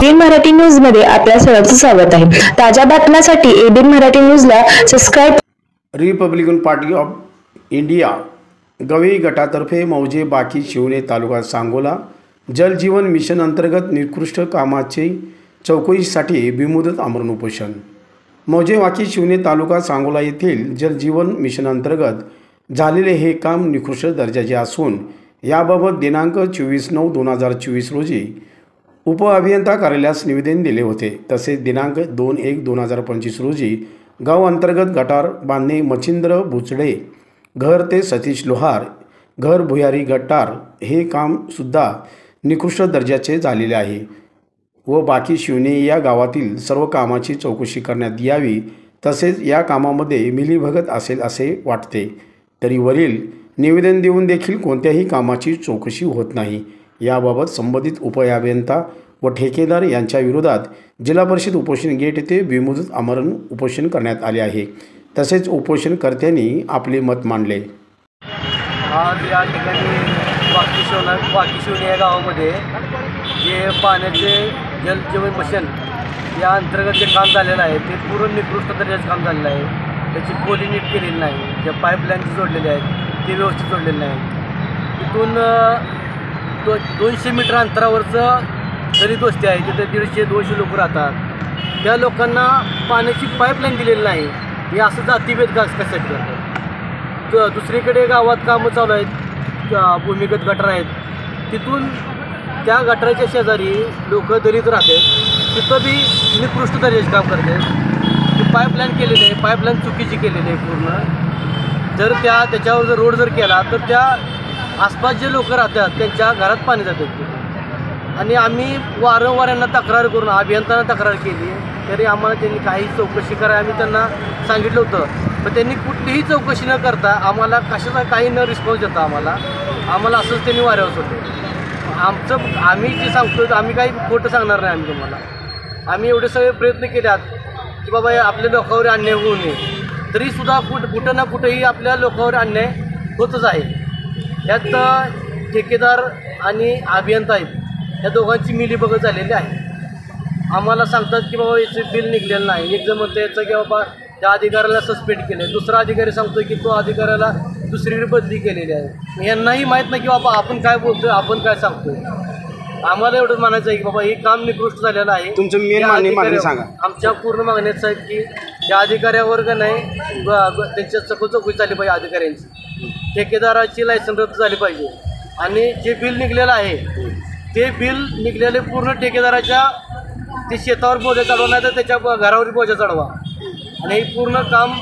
ABN Marathi news मध्ये आपल्या सर्वांचं स्वागत आहे। ताज्या बातम्यांसाठी एबीएन मराठी न्यूजला subscribe. Republican Party of India Gavai गटातर्फे मौजे बाकी शिवणे तालुका सांगोला जल जीवन मिशन अंतर्गत निकृष्ट कामाचे चौकशीसाठी बेमुदत आमरण उपोषण। मौजे बाकी शिवणे तालुका सांगोला येथील जल जीवन मिशन अंतर्गत झालेले हे काम निकृष्ट दर्जाचे असून याबाबत दिनांक 24/9/2024 रोजी उपअभियंता कार्यालयास निवेदन दिले होते। तसेच दिनांक 2/1/2025 रोजी गाव अंतर्गत गटार बांधणे मच्छिंद्र बुचडे घर ते सतीश लोहार घर भुयारी गटार हे काम सुद्धा निकृष्ट दर्जाचे झालेले आहे व बाकी शिवणे या गावातील सर्व कामाची चौकशी करण्यात यावी। तसेच या कामामध्ये मिलीभगत असेल असे वाटते, तरी वरील निवेदन देऊन देखील कोणत्याही कामाची चौकशी होत नाही। याबाबत संबंधित उपअभियंता व ठेकेदार यांच्या विरोधात जिल्हा परिषद उपोषण गेट येथे बेमुदत आमरण उपोषण करण्यात आले आहे। तसेच उपोषणकर्त्यांनी आपले मत मांडले। आज या ठिकाणी वाकीशिवणे या गावामध्ये जे पाण्याचे जल जीवन मिशन या अंतर्गत जे काम झालेलं आहे ते पूर्ण निकृष्ट दर्जाचं काम झालेलं आहे। त्याची पोली नीट केलेली नाही, ज्या पाईपलाईन जोडलेले आहेत ते व्यवस्थित जोडलेले नाही। तिथून 200 मीटर अंतरावरचं दलित वस्ती आहे, तिथे 150-200 लोक राहतात। त्या लोकांना पाण्याची पाईपलाईन दिलेली नाही, हे असं जातीभेद कशासाठी करतात। दुसरीकडे गावात कामं चालू आहेत, भूमिगत गटार आहेत, तिथून त्या गटाराच्या शेजारी लोक दलित राहतात, तिथं बी निकृष्ट दर्जाचे काम करतात। ती पाईपलाईन केलेली आहे, पाईपलाईन चुकीची केलेली आहे पूर्ण। जर त्याच्यावर जर रोड जर केला तर त्या आसपास जे लोक राहतात त्यांच्या घरात पाणी जातात। आणि आम्ही वारंवार यांना तक्रार करून अभियंत्यांना तक्रार केली, तरी आम्हाला त्यांनी काही चौकशी करायला आम्ही त्यांना सांगितलं होतं, पण त्यांनी कुठलीही चौकशी न करता आम्हाला कशाचा काही न रिस्पॉन्स देता आम्हाला असंच त्यांनी वाऱ्यावर सोडलं। आम्ही जे सांगतो आम्ही काही खोटं सांगणार नाही। आम्ही तुम्हाला आम्ही एवढे सगळे प्रयत्न केले की बाबा आपल्या लोकांवर अन्याय होऊ नये, तरीसुद्धा कुठं ना कुठेही आपल्या लोकांवर अन्याय होतच आहे। यात ठेकेदार आणि अभियंता आहेत, या दोघांची मिलीभगत झालेली आहे। आम्हाला सांगतात की बाबा याचं बिल निघलेलं नाही, एक जण म्हणतं याचं की बाबा त्या अधिकाऱ्याला सस्पेंड केलं आहे, दुसरा अधिकारी सांगतो की तो अधिकाऱ्याला दुसरीकडे बदली केलेली आहे। यांनाही माहीत नाही की बाबा आपण काय बोलतोय, आपण काय सांगतोय। आम्हाला एवढंच म्हणायचं आहे की बाबा हे काम निकृष्ट झालेलं आहे। तुमचं मेन मागणी सांगा। आमच्या पूर्ण मागण्याचं आहे की त्या अधिकाऱ्यावर का नाही त्यांच्या चौकशी झाली पाहिजे अधिकाऱ्यांची, ठेकेदाराची लायसन रद्द झाली पाहिजे, आणि जे बिल निघलेलं आहे ते बिल निघलेले पूर्ण ठेकेदाराच्या ते शेतावर बोजा चढवा, नाही तर त्याच्या घरावर बोजा चढवा, आणि हे पूर्ण काम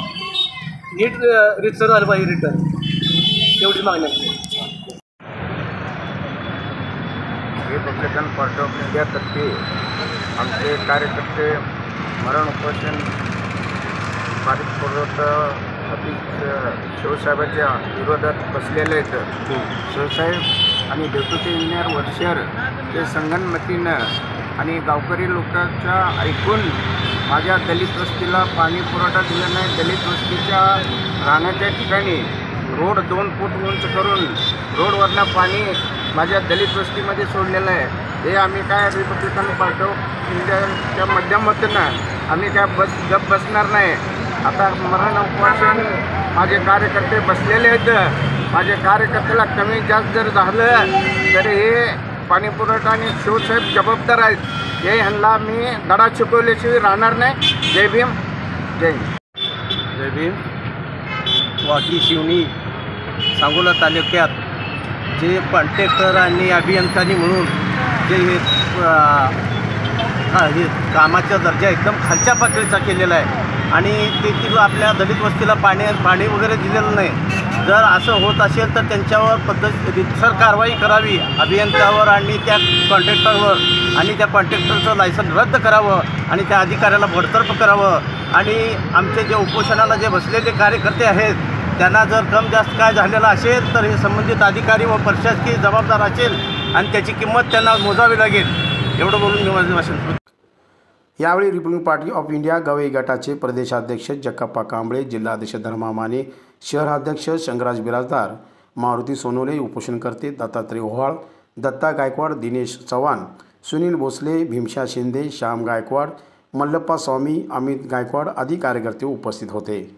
नीट रितसर झालं पाहिजे रिटर्न, एवढी मागणी आहे। रिपब्लिकन पार्टी ऑफ इंडियातर्फे आमचे कार्यकर्ते मरण उपोषण पारित करत शिवसाहेबांच्या विरोधात बसलेले आहेत। शिवसाहेब आणि डेप्युटी इंजिनियर वर्षर हे संगनमतीनं आणि गावकरी लोकांच्या ऐकून माझ्या दलित वस्तीला पाणी पुरवठा दिला नाही। दलित वस्तीच्या राहण्याच्या ठिकाणी रोड 2 फूट उंच करून रोडवरनं पाणी माझ्या दलित वस्तीमध्ये सोडलेलं आहे। हे आम्ही काय रिपब्लिकन पार्टी ऑफ इंडियाच्या माध्यमातून आम्ही काय गप बसणार नाही। आता मरण उपोषण माझे कार्यकर्ते बसलेले आहेत। माझ्या कार्यकर्त्याला कमी जास्त जर झालं तर हे पाणी पुरवठा आणि शिवसाहेब जबाबदार आहेत, हे ह्यांना मी धडा शिकवल्याशिवाय राहणार नाही। जय भीम, जय हिंद। जय भीम। वाकी शिवणी सांगोला तालुक्यात जे कॉन्ट्रॅक्टर आणि अभियंत्यांनी मिळून जे हे कामाचा दर्जा एकदम खालच्या पातळीचा केलेला आहे, आणि तेथील आपल्या दलित वस्तीला पाणी वगैरे दिलेलं नाही। जर असं होत असेल तर त्यांच्यावर पद्धतशीर कारवाई करावी अभियंत्यावर आणि त्या कॉन्ट्रॅक्टरवर, आणि त्या कॉन्ट्रॅक्टरचं लायसन रद्द करावं आणि त्या अधिकाऱ्याला बडतर्फ करावं। आणि आमचे जे उपोषणाला जे बसलेले कार्यकर्ते आहेत त्यांना जर कम जास्त काय झालेलं असेल तर हे संबंधित अधिकारी व प्रशासकीय जबाबदार असेल आणि त्याची किंमत त्यांना मोजावी लागेल, एवढं बोलून मी माझं भाषण करतो। यावेळी Republican Party of India Gavai गटाचे प्रदेशाध्यक्ष जक्कप्पा कांबळे, जिल्हाध्यक्ष धर्मा माने, शहराध्यक्ष शंकराज बिराजदार, मारुती सोनोले, उपोषणकर्ते दत्तात्रय ओहाळ, दत्ता गायकवाड, दिनेश चव्हाण, सुनील भोसले, भीमशा शिंदे, श्याम गायकवाड, मल्लप्पा स्वामी, अमित गायकवाड आदी कार्यकर्ते उपस्थित होते.